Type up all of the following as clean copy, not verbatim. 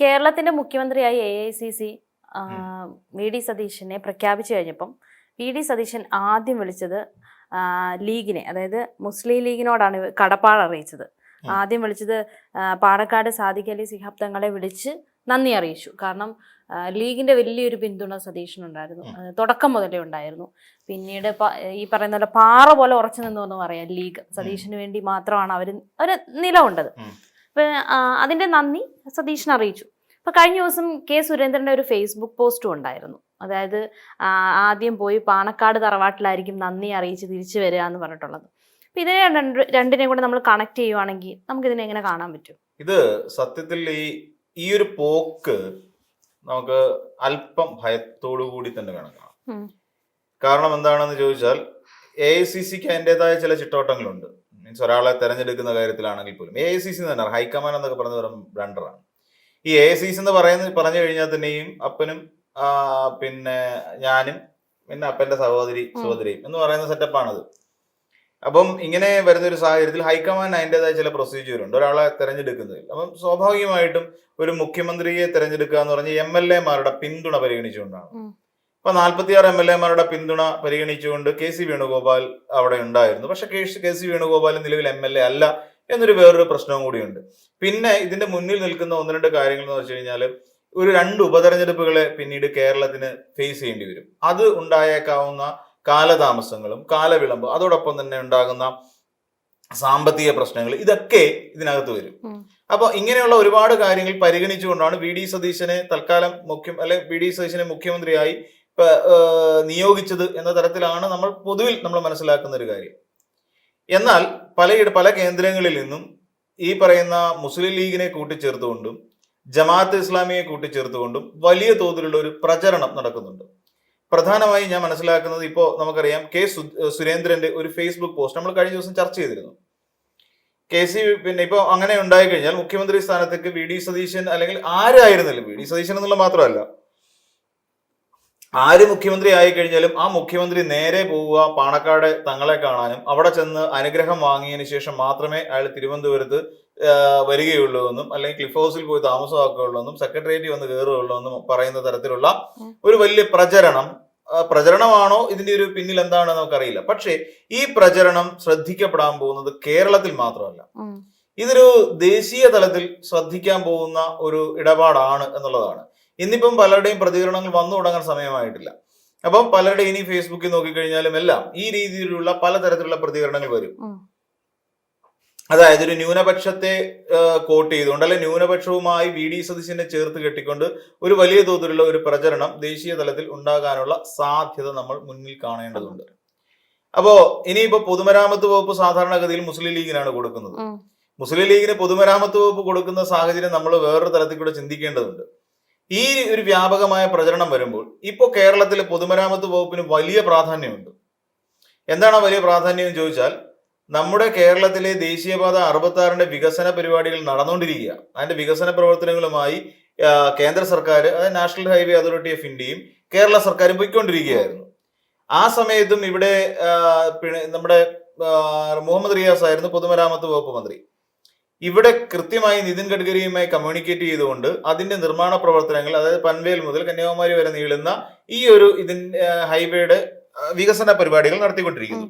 കേരളത്തിന്റെ മുഖ്യമന്ത്രിയായി AICC VD. സതീശനെ പ്രഖ്യാപിച്ചു കഴിഞ്ഞപ്പം വി.ഡി. സതീശൻ ആദ്യം വിളിച്ചത് ലീഗിനെ, അതായത് മുസ്ലിം ലീഗിനോടാണ് കടപ്പാട് അറിയിച്ചത്. ആദ്യം വിളിച്ചത് പാണക്കാട് സാദിഖ് അലി ശിഹാബ് തങ്ങളെ വിളിച്ച് നന്ദി അറിയിച്ചു. കാരണം ലീഗിന്റെ വലിയൊരു പിന്തുണ സതീശനുണ്ടായിരുന്നു, തുടക്കം മുതലേ ഉണ്ടായിരുന്നു. പിന്നീട് ഈ പറയുന്ന പോലെ പാറ പോലെ ഉറച്ചു നിന്നു എന്ന് പറയാം. ലീഗ് സതീശന് വേണ്ടി മാത്രമാണ് അവര് നിലകൊണ്ടത്. അപ്പൊ അതിന്റെ നന്ദി സതീശൻ അറിയിച്ചു. അപ്പൊ കഴിഞ്ഞ ദിവസം കെ സുരേന്ദ്രന്റെ ഒരു ഫേസ്ബുക്ക് പോസ്റ്റും ഉണ്ടായിരുന്നു. അതായത് ആദ്യം പോയി പാണക്കാട് തറവാട്ടിലായിരിക്കും നന്ദി അറിയിച്ച് തിരിച്ചു വരിക എന്ന് പറഞ്ഞിട്ടുള്ളത്. അപ്പൊ ഇതിനെ രണ്ടിനെയും കൂടെ നമ്മൾ കണക്ട് ചെയ്യുവാണെങ്കിൽ നമുക്ക് ഇതിനെ എങ്ങനെ കാണാൻ പറ്റും? ഇത് സത്യത്തിൽ ഈ ഒരു പോക്ക് നമുക്ക് അല്പം ഭയത്തോടു കൂടി തന്നെ വേണം കാണാം. കാരണം എന്താണെന്ന് ചോദിച്ചാൽ AICCക്ക് അതിൻ്റെതായ ചില ചിട്ടവട്ടങ്ങളുണ്ട്. മീൻസ് ഒരാളെ തെരഞ്ഞെടുക്കുന്ന കാര്യത്തിലാണെങ്കിൽ പോലും AICC തന്നെ ഹൈക്കമാൻഡ് എന്നൊക്കെ പറഞ്ഞ വെറും ബ്ലണ്ടറാണ്. ഈ AICC എന്ന് പറഞ്ഞു കഴിഞ്ഞാൽ തന്നെയും അപ്പനും പിന്നെ ഞാനും പിന്നെ അപ്പന്റെ സഹോദരിയും എന്ന് പറയുന്ന സെറ്റപ്പാണത്. അപ്പം ഇങ്ങനെ വരുന്ന ഒരു സാഹചര്യത്തിൽ ഹൈക്കമാൻഡ് അതിൻ്റെതായ ചില പ്രൊസീജിയർ ഉണ്ട് ഒരാളെ തെരഞ്ഞെടുക്കുന്നതിൽ. അപ്പം സ്വാഭാവികമായിട്ടും ഒരു മുഖ്യമന്ത്രിയെ തെരഞ്ഞെടുക്കുക എന്ന് പറഞ്ഞാൽ MLA-മാരുടെ പിന്തുണ പരിഗണിച്ചുകൊണ്ടാണ്. അപ്പൊ 46 MLA-മാരുടെ പിന്തുണ പരിഗണിച്ചുകൊണ്ട് KC വേണുഗോപാൽ അവിടെ ഉണ്ടായിരുന്നു. പക്ഷെ KC വേണുഗോപാൽ നിലവിൽ MLA അല്ല എന്നൊരു വേറൊരു പ്രശ്നവും കൂടിയുണ്ട്. പിന്നെ ഇതിന്റെ മുന്നിൽ നിൽക്കുന്ന ഒന്ന് രണ്ട് കാര്യങ്ങൾ എന്ന് വെച്ച് കഴിഞ്ഞാൽ ഒരു 2 ഉപതെരഞ്ഞെടുപ്പുകളെ പിന്നീട് കേരളത്തിന് ഫേസ് ചെയ്യേണ്ടി വരും. അത് ഉണ്ടായേക്കാവുന്ന കാലതാമസങ്ങളും കാലവിളമ്പും അതോടൊപ്പം തന്നെ ഉണ്ടാകുന്ന സാമ്പത്തിക പ്രശ്നങ്ങൾ ഇതൊക്കെ ഇതിനകത്ത് വരും. അപ്പൊ ഇങ്ങനെയുള്ള ഒരുപാട് കാര്യങ്ങൾ പരിഗണിച്ചുകൊണ്ടാണ് വി.ഡി. സതീശനെ തൽക്കാലം വി.ഡി. സതീശനെ മുഖ്യമന്ത്രിയായി നിയോഗിച്ചത് എന്ന തരത്തിലാണ് പൊതുവിൽ നമ്മൾ മനസ്സിലാക്കുന്ന ഒരു കാര്യം. എന്നാൽ പല കേന്ദ്രങ്ങളിൽ നിന്നും ഈ പറയുന്ന മുസ്ലിം ലീഗിനെ കൂട്ടിച്ചേർത്തുകൊണ്ടും ജമാഅത്ത് ഇസ്ലാമിയെ കൂട്ടിച്ചേർത്തുകൊണ്ടും വലിയ തോതിലുള്ള ഒരു പ്രചരണം നടക്കുന്നുണ്ട്. പ്രധാനമായും ഞാൻ മനസ്സിലാക്കുന്നത് ഇപ്പോൾ നമുക്കറിയാം കെ സുരേന്ദ്രന്റെ ഒരു ഫേസ്ബുക്ക് പോസ്റ്റ് നമ്മൾ കഴിഞ്ഞ ദിവസം ചർച്ച ചെയ്തിരുന്നു. പിന്നെ ഇപ്പോൾ അങ്ങനെ ഉണ്ടായി കഴിഞ്ഞാൽ മുഖ്യമന്ത്രി സ്ഥാനത്തേക്ക് വി.ഡി. സതീശൻ അല്ലെങ്കിൽ ആരായിരുന്നില്ല, വി.ഡി. സതീശൻ എന്നുള്ള മാത്രമല്ല ആര് മുഖ്യമന്ത്രി ആയി കഴിഞ്ഞാലും ആ മുഖ്യമന്ത്രി നേരെ പോവുക പാണക്കാട് തങ്ങളെ കാണാനും അവിടെ ചെന്ന് അനുഗ്രഹം വാങ്ങിയതിനു ശേഷം മാത്രമേ അയാൾ തിരുവനന്തപുരത്ത് വരികയുള്ളൂ എന്നും അല്ലെങ്കിൽ ക്ലിഫ് ഹൗസിൽ പോയി താമസമാക്കുകയുള്ളൂ എന്നും സെക്രട്ടേറിയറ്റ് വന്ന് കയറുകയുള്ളൂ എന്നും പറയുന്ന തരത്തിലുള്ള ഒരു വലിയ പ്രചരണമാണോ ഇതിന്റെ ഒരു പിന്നിൽ എന്താണെന്ന് നമുക്കറിയില്ല. പക്ഷേ ഈ പ്രചരണം ശ്രദ്ധിക്കപ്പെടാൻ പോകുന്നത് കേരളത്തിൽ മാത്രമല്ല, ഇതൊരു ദേശീയ തലത്തിൽ ശ്രദ്ധിക്കാൻ പോകുന്ന ഒരു ഇടപാടാണ് എന്നുള്ളതാണ്. ഇന്നിപ്പം പലരുടെയും പ്രതികരണങ്ങൾ വന്നു തുടങ്ങാൻ സമയമായിട്ടില്ല. അപ്പം പലരുടെയും ഇനി ഫേസ്ബുക്കിൽ നോക്കിക്കഴിഞ്ഞാലും എല്ലാം ഈ രീതിയിലുള്ള പലതരത്തിലുള്ള പ്രതികരണങ്ങൾ വരും. അതായത് ഒരു ന്യൂനപക്ഷത്തെ കോട്ട് ചെയ്തുകൊണ്ട് അല്ലെങ്കിൽ ന്യൂനപക്ഷവുമായി വി.ഡി. സതീശനെ ചേർത്ത് കെട്ടിക്കൊണ്ട് ഒരു വലിയ തോതിലുള്ള ഒരു പ്രചരണം ദേശീയ തലത്തിൽ ഉണ്ടാകാനുള്ള സാധ്യത നമ്മൾ മുന്നിൽ കാണേണ്ടതുണ്ട്. അപ്പോ ഇനിയിപ്പോ പൊതുമരാമത്ത് വകുപ്പ് സാധാരണഗതിയിൽ മുസ്ലിം ലീഗിനാണ് കൊടുക്കുന്നത്. മുസ്ലിം ലീഗിന് പൊതുമരാമത്ത് വകുപ്പ് കൊടുക്കുന്ന സാഹചര്യം നമ്മൾ വേറൊരു തലത്തിൽ കൂടെ ചിന്തിക്കേണ്ടതുണ്ട്. ഈ ഒരു വ്യാപകമായ പ്രചരണം വരുമ്പോൾ ഇപ്പോൾ കേരളത്തിലെ പൊതുമരാമത്ത് വകുപ്പിന് വലിയ പ്രാധാന്യമുണ്ട്. എന്താണ് വലിയ പ്രാധാന്യം എന്ന് ചോദിച്ചാൽ നമ്മുടെ കേരളത്തിലെ ദേശീയപാത 66 വികസന പരിപാടികൾ നടന്നുകൊണ്ടിരിക്കുക. അതിന്റെ വികസന പ്രവർത്തനങ്ങളുമായി കേന്ദ്ര സർക്കാർ, അതായത് നാഷണൽ ഹൈവേ അതോറിറ്റി ഓഫ് ഇന്ത്യയും കേരള സർക്കാരും പോയിക്കൊണ്ടിരിക്കുകയായിരുന്നു. ആ സമയത്തും ഇവിടെ നമ്മുടെ മുഹമ്മദ് റിയാസ് ആയിരുന്നു പൊതുമരാമത്ത് വകുപ്പ് മന്ത്രി. ഇവിടെ കൃത്യമായി നിതിൻ ഗഡ്കരിയുമായി കമ്മ്യൂണിക്കേറ്റ് ചെയ്തുകൊണ്ട് അതിന്റെ നിർമ്മാണ പ്രവർത്തനങ്ങൾ, അതായത് പൻവേൽ മുതൽ കന്യാകുമാരി വരെ നീളുന്ന ഈ ഒരു ഹൈവേയുടെ വികസന പരിപാടികൾ നടത്തിക്കൊണ്ടിരിക്കുന്നു.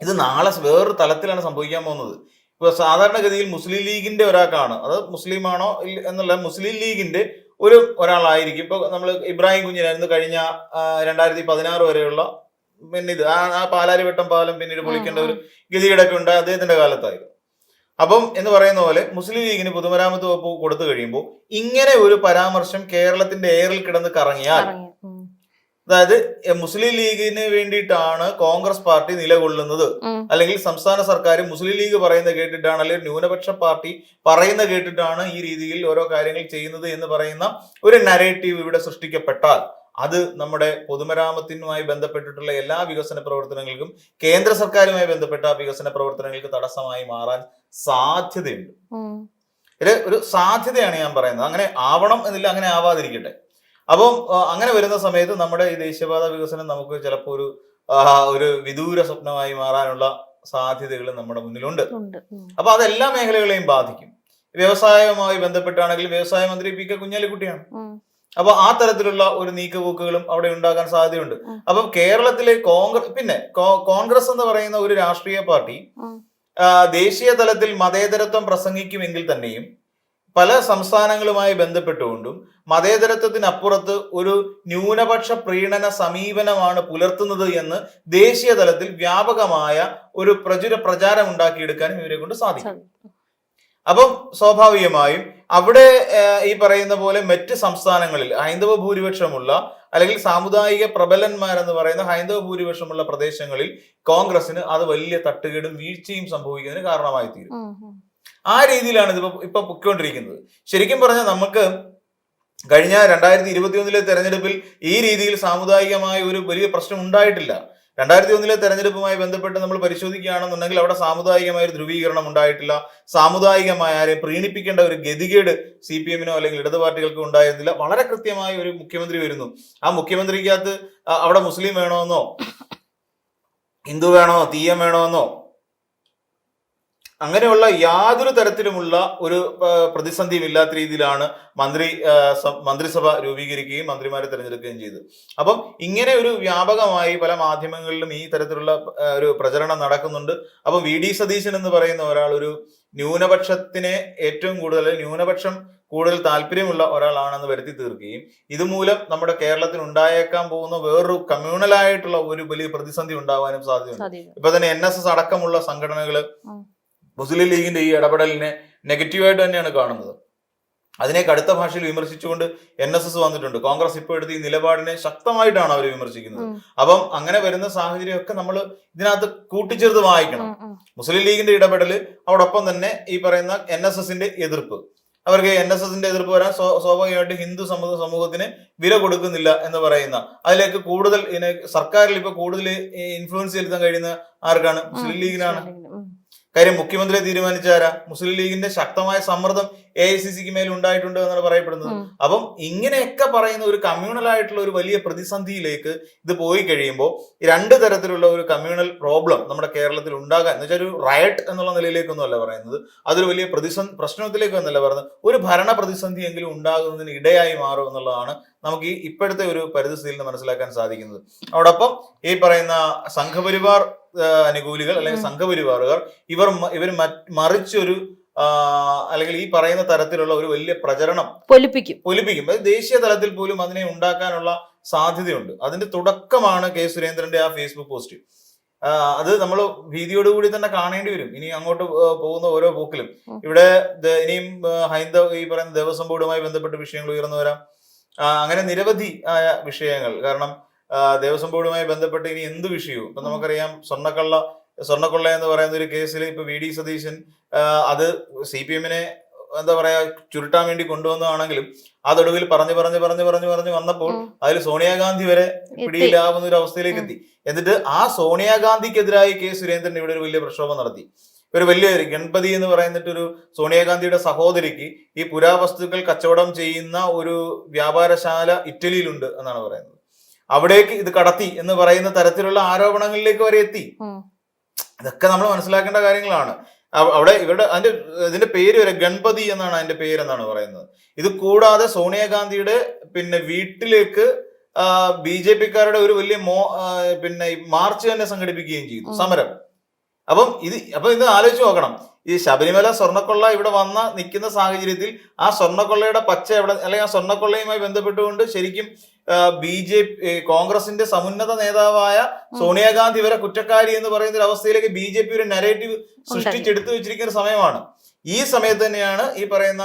ഇത് നാളെ വേറൊരു തലത്തിലാണ് സംഭവിക്കാൻ പോകുന്നത്. ഇപ്പൊ സാധാരണഗതിയിൽ മുസ്ലിം ലീഗിന്റെ ഒരാൾക്കാണ്, അത് മുസ്ലിം ആണോ എന്നുള്ള മുസ്ലിം ലീഗിന്റെ ഒരാളായിരിക്കും. ഇപ്പൊ നമ്മൾ ഇബ്രാഹിം കുഞ്ഞിനായിരുന്നു കഴിഞ്ഞ 2016 വരെയുള്ള പിന്നെ ഇത് ആ പാലാരിവട്ടം പാലം പിന്നീട് പൊളിക്കേണ്ട ഒരു ഗതികേടൊക്കെ ഉണ്ടായി അദ്ദേഹത്തിന്റെ കാലത്തായിരുന്നു. അപ്പം എന്ന് പറയുന്ന പോലെ മുസ്ലിം ലീഗിന് പൊതുമരാമത്ത് വകുപ്പ് കൊടുത്തു കഴിയുമ്പോൾ ഇങ്ങനെ ഒരു പരാമർശം കേരളത്തിന്റെ എയറിൽ കിടന്ന് കറങ്ങിയാൽ, അതായത് മുസ്ലിം ലീഗിന് വേണ്ടിയിട്ടാണ് കോൺഗ്രസ് പാർട്ടി നിലകൊള്ളുന്നത്, അല്ലെങ്കിൽ സംസ്ഥാന സർക്കാർ മുസ്ലിം ലീഗ് പറയുന്നത് കേട്ടിട്ടാണ്, അല്ലെങ്കിൽ ന്യൂനപക്ഷ പാർട്ടി പറയുന്നത് കേട്ടിട്ടാണ് ഈ രീതിയിൽ ഓരോ കാര്യങ്ങൾ ചെയ്യുന്നത് എന്ന് പറയുന്ന ഒരു നരേറ്റീവ് ഇവിടെ സൃഷ്ടിക്കപ്പെട്ടാൽ അത് നമ്മുടെ പൊതുമരാമത്തിനുമായി ബന്ധപ്പെട്ടിട്ടുള്ള എല്ലാ വികസന പ്രവർത്തനങ്ങൾക്കും കേന്ദ്ര സർക്കാരുമായി ബന്ധപ്പെട്ട വികസന പ്രവർത്തനങ്ങൾക്ക് തടസ്സമായി മാറാൻ സാധ്യതയുണ്ട്. ഇത് ഒരു സാധ്യതയാണ് ഞാൻ പറയുന്നത്. അങ്ങനെ ആവണം എന്നില്ല, അങ്ങനെ ആവാതിരിക്കട്ടെ. അപ്പം അങ്ങനെ വരുന്ന സമയത്ത് നമ്മുടെ ഈ ദേശീയപാത വികസനം നമുക്ക് ചിലപ്പോൾ ഒരു വിദൂര സ്വപ്നമായി മാറാനുള്ള സാധ്യതകൾ നമ്മുടെ മുന്നിലുണ്ട്. അപ്പൊ അതെല്ലാ മേഖലകളെയും ബാധിക്കും. വ്യവസായവുമായി ബന്ധപ്പെട്ടാണെങ്കിൽ വ്യവസായ മന്ത്രി പി കെ കുഞ്ഞാലിക്കുട്ടിയാണ്. അപ്പൊ ആ തരത്തിലുള്ള ഒരു നീക്കുപോക്കുകളും അവിടെ ഉണ്ടാകാൻ സാധ്യതയുണ്ട്. അപ്പം കേരളത്തിലെ കോൺഗ്രസ് എന്ന് പറയുന്ന ഒരു രാഷ്ട്രീയ പാർട്ടി ദേശീയ തലത്തിൽ മതേതരത്വം പ്രസംഗിക്കുമെങ്കിൽ തന്നെയും പല സംസ്ഥാനങ്ങളുമായി ബന്ധപ്പെട്ടുകൊണ്ടും മതേതരത്വത്തിനപ്പുറത്ത് ഒരു ന്യൂനപക്ഷ പ്രീണന സമീപനമാണ് പുലർത്തുന്നത് എന്ന് ദേശീയ തലത്തിൽ വ്യാപകമായ ഒരു പ്രചാരം ഉണ്ടാക്കിയെടുക്കാനും ഇവരെ കൊണ്ട് സാധിക്കും. അപ്പം സ്വാഭാവികമായും അവിടെ ഈ പറയുന്ന പോലെ മറ്റ് സംസ്ഥാനങ്ങളിൽ ഹൈന്ദവ ഭൂരിപക്ഷമുള്ള അല്ലെങ്കിൽ സാമുദായിക പ്രബലന്മാരെന്ന് പറയുന്ന ഹൈന്ദവ ഭൂരിപക്ഷമുള്ള പ്രദേശങ്ങളിൽ കോൺഗ്രസിന് അത് വലിയ തട്ടുകേടും വീഴ്ചയും സംഭവിക്കുന്നതിന് കാരണമായി തീരും. ആ രീതിയിലാണ് ഇപ്പൊ പൊയ്ക്കൊണ്ടിരിക്കുന്നത്. ശരിക്കും പറഞ്ഞാൽ നമുക്ക് കഴിഞ്ഞ 2021 തെരഞ്ഞെടുപ്പിൽ ഈ രീതിയിൽ സാമുദായികമായ ഒരു വലിയ പ്രശ്നം ഉണ്ടായിട്ടില്ല. 2001 തെരഞ്ഞെടുപ്പുമായി ബന്ധപ്പെട്ട് നമ്മൾ പരിശോധിക്കുകയാണെന്നുണ്ടെങ്കിൽ അവിടെ സാമുദായികമായ ഒരു ധ്രുവീകരണം ഉണ്ടായിട്ടില്ല. സാമുദായികമായ ആരെയും പ്രീണിപ്പിക്കേണ്ട ഒരു ഗതികേട് CPM-നോ അല്ലെങ്കിൽ ഇടത് പാർട്ടികൾക്കോ ഉണ്ടായിരുന്നില്ല. വളരെ കൃത്യമായ ഒരു മുഖ്യമന്ത്രി വരുന്നു. ആ മുഖ്യമന്ത്രിക്കകത്ത് അവിടെ മുസ്ലിം വേണമെന്നോ ഹിന്ദു വേണമെന്നോ തീയം വേണമെന്നോ അങ്ങനെയുള്ള യാതൊരു തരത്തിലുമുള്ള ഒരു പ്രതിസന്ധിയും ഇല്ലാത്ത രീതിയിലാണ് മന്ത്രിസഭ രൂപീകരിക്കുകയും മന്ത്രിമാരെ തിരഞ്ഞെടുക്കുകയും ചെയ്തത്. അപ്പം ഇങ്ങനെ ഒരു വ്യാപകമായി പല മാധ്യമങ്ങളിലും ഈ തരത്തിലുള്ള ഒരു പ്രചരണം നടക്കുന്നുണ്ട്. അപ്പം VD സതീശൻ എന്ന് പറയുന്ന ഒരാൾ ഒരു ന്യൂനപക്ഷത്തിനെ ഏറ്റവും കൂടുതൽ ന്യൂനപക്ഷം കൂടുതൽ താല്പര്യമുള്ള ഒരാളാണെന്ന് വരുത്തി തീർക്കുകയും ഇതുമൂലം നമ്മുടെ കേരളത്തിൽ ഉണ്ടായേക്കാൻ പോകുന്ന വേറൊരു കമ്മ്യൂണലായിട്ടുള്ള ഒരു വലിയ പ്രതിസന്ധി ഉണ്ടാവാനും സാധ്യതയുണ്ട്. ഇപ്പൊ തന്നെ NSS അടക്കമുള്ള സംഘടനകള് മുസ്ലിം ലീഗിന്റെ ഈ ഇടപെടലിനെ നെഗറ്റീവായിട്ട് തന്നെയാണ് കാണുന്നത്. അതിനെ കടുത്ത ഭാഷയിൽ വിമർശിച്ചുകൊണ്ട് NSS വന്നിട്ടുണ്ട്. കോൺഗ്രസ് ഇപ്പോൾ എടുത്ത ഈ നിലപാടിനെ ശക്തമായിട്ടാണ് അവർ വിമർശിക്കുന്നത്. അപ്പം അങ്ങനെ വരുന്ന സാഹചര്യമൊക്കെ നമ്മൾ ഇതിനകത്ത് കൂട്ടിച്ചേർത്ത് വായിക്കണം. മുസ്ലിം ലീഗിന്റെ ഇടപെടൽ, അതോടൊപ്പം തന്നെ ഈ പറയുന്ന NSSന്റെ എതിർപ്പ്. അവർക്ക് NSSന്റെ എതിർപ്പ് വരാൻ സ്വാഭാവികമായിട്ട് ഹിന്ദു സമൂഹത്തിന് വില കൊടുക്കുന്നില്ല എന്ന് പറയുന്ന അതിലേക്ക് കൂടുതൽ സർക്കാരിൽ ഇപ്പൊ കൂടുതൽ ഇൻഫ്ലുവൻസ് ചെലുത്താൻ കഴിയുന്ന ആർക്കാണ്? മുസ്ലിം ലീഗിനാണ്. കാര്യം മുഖ്യമന്ത്രിയെ തീരുമാനിച്ചാരാ? മുസ്ലിം ലീഗിന്റെ ശക്തമായ സമ്മർദ്ദം AICCക്ക് മേൽ ഉണ്ടായിട്ടുണ്ട് എന്നാണ് പറയപ്പെടുന്നത്. അപ്പം ഇങ്ങനെയൊക്കെ പറയുന്ന ഒരു കമ്മ്യൂണൽ ആയിട്ടുള്ള ഒരു വലിയ പ്രതിസന്ധിയിലേക്ക് ഇത് പോയി കഴിയുമ്പോൾ രണ്ട് തരത്തിലുള്ള ഒരു കമ്മ്യൂണൽ പ്രോബ്ലം നമ്മുടെ കേരളത്തിൽ ഉണ്ടാകാൻ, എന്ന് വെച്ചാൽ ഒരു റയട്ട് എന്നുള്ള നിലയിലേക്കൊന്നും അല്ല പറയുന്നത്, അതൊരു വലിയ പ്രശ്നത്തിലേക്കൊന്നല്ല പറയുന്നത്, ഒരു ഭരണ പ്രതിസന്ധി എങ്കിലും ഉണ്ടാകുന്നതിന് ഇടയായി മാറും എന്നുള്ളതാണ് നമുക്ക് ഈ ഇപ്പോഴത്തെ ഒരു പരിസ്ഥിതിയിൽ നിന്ന് മനസ്സിലാക്കാൻ സാധിക്കുന്നത്. അതോടൊപ്പം ഈ പറയുന്ന സംഘപരിവാർ അനുകൂലികൾ അല്ലെങ്കിൽ സംഘപരിവാറുകാർ ഇവർ മറിച്ചൊരു അല്ലെങ്കിൽ ഈ പറയുന്ന തരത്തിലുള്ള ഒരു വലിയ പ്രചരണം പൊലിപ്പിക്കും. അത് ദേശീയ തലത്തിൽ പോലും അതിനെ ഉണ്ടാക്കാനുള്ള സാധ്യതയുണ്ട്. അതിന്റെ തുടക്കമാണ് K. സുരേന്ദ്രന്റെ ആ ഫേസ്ബുക്ക് പോസ്റ്റ്. അത് നമ്മൾ ഭീതിയോടുകൂടി തന്നെ കാണേണ്ടി വരും ഇനി അങ്ങോട്ട് പോകുന്ന ഓരോ പോക്കിലും. ഇവിടെ ഇനിയും ഈ പറയുന്ന ദേവസ്വം ബോർഡുമായി ബന്ധപ്പെട്ട വിഷയങ്ങൾ ഉയർന്നു വരാം. അങ്ങനെ നിരവധി ആയ വിഷയങ്ങൾ. കാരണം ദേവസ്വം ബോർഡുമായി ബന്ധപ്പെട്ട് ഇനി എന്ത് വിഷയവും ഇപ്പൊ നമുക്കറിയാം. സ്വർണ്ണക്കൊള്ള എന്ന് പറയുന്ന ഒരു കേസിൽ ഇപ്പൊ VD സതീശൻ അത് CPM-നെ എന്താ പറയാ ചുരുട്ടാൻ വേണ്ടി കൊണ്ടുവന്നതാണെങ്കിലും അതൊടുവിൽ പറഞ്ഞു വന്നപ്പോൾ അതിൽ സോണിയാഗാന്ധി വരെ പിടിയിലാവുന്ന ഒരു അവസ്ഥയിലേക്ക് എത്തി. എന്നിട്ട് ആ സോണിയാഗാന്ധിക്കെതിരായി K. സുരേന്ദ്രൻ ഇവിടെ ഒരു വലിയ പ്രക്ഷോഭം നടത്തി. ഒരു വലിയ ഗണപതി എന്ന് പറയുന്നിട്ടൊരു സോണിയാഗാന്ധിയുടെ സഹോദരിക്ക് ഈ പുരാവസ്തുക്കൾ കച്ചവടം ചെയ്യുന്ന ഒരു വ്യാപാരശാല ഇറ്റലിയിലുണ്ട് എന്നാണ് പറയുന്നത്. അവിടേക്ക് ഇത് കടത്തി എന്ന് പറയുന്ന തരത്തിലുള്ള ആരോപണങ്ങളിലേക്ക് വരെ എത്തി. ഇതൊക്കെ നമ്മൾ മനസ്സിലാക്കേണ്ട കാര്യങ്ങളാണ്. അവിടെ ഇതിന്റെ പേര് വരെ ഗണപതി എന്നാണ് അതിന്റെ പേരെന്നാണ് പറയുന്നത്. ഇത് കൂടാതെ സോണിയാഗാന്ധിയുടെ വീട്ടിലേക്ക് BJP-ക്കാരുടെ ഒരു വലിയ മാർച്ച് തന്നെ സംഘടിപ്പിക്കുകയും ചെയ്തു, സമരം. അപ്പം ഇത് ആലോചിച്ച് നോക്കണം. ഈ ശബരിമല സ്വർണ്ണക്കൊള്ള ഇവിടെ നിൽക്കുന്ന സാഹചര്യത്തിൽ ആ സ്വർണ്ണക്കൊള്ളയുടെ പച്ച എവിടെ, അല്ലെങ്കിൽ ആ സ്വർണ്ണക്കൊള്ളയുമായി ബന്ധപ്പെട്ടുകൊണ്ട് ശരിക്കും കോൺഗ്രസിന്റെ സമുന്നത നേതാവായ സോണിയാഗാന്ധി വരെ കുറ്റക്കാരി എന്ന് പറയുന്ന ഒരു അവസ്ഥയിലേക്ക് BJP ഒരു നരേറ്റീവ് സൃഷ്ടിച്ചെടുത്തു വെച്ചിരിക്കുന്ന സമയമാണ്. ഈ സമയത്ത് തന്നെയാണ് ഈ പറയുന്ന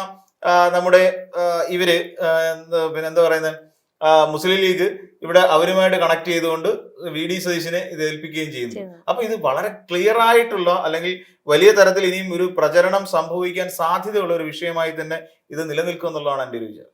നമ്മുടെ ഇവര് എന്താ പറയുന്നത് മുസ്ലിം ലീഗ് ഇവിടെ അവരുമായിട്ട് കണക്ട് ചെയ്തുകൊണ്ട് VD സതീശനെ ഇത് ഏൽപ്പിക്കുകയും ചെയ്യുന്നു. അപ്പൊ ഇത് വളരെ ക്ലിയർ ആയിട്ടുള്ള അല്ലെങ്കിൽ വലിയ തരത്തിൽ ഇനിയും ഒരു പ്രചരണം സംഭവിക്കാൻ സാധ്യതയുള്ള ഒരു വിഷയമായി തന്നെ ഇത് നിലനിൽക്കും എന്നുള്ളതാണ് എൻ്റെ ഒരു വിചാരം.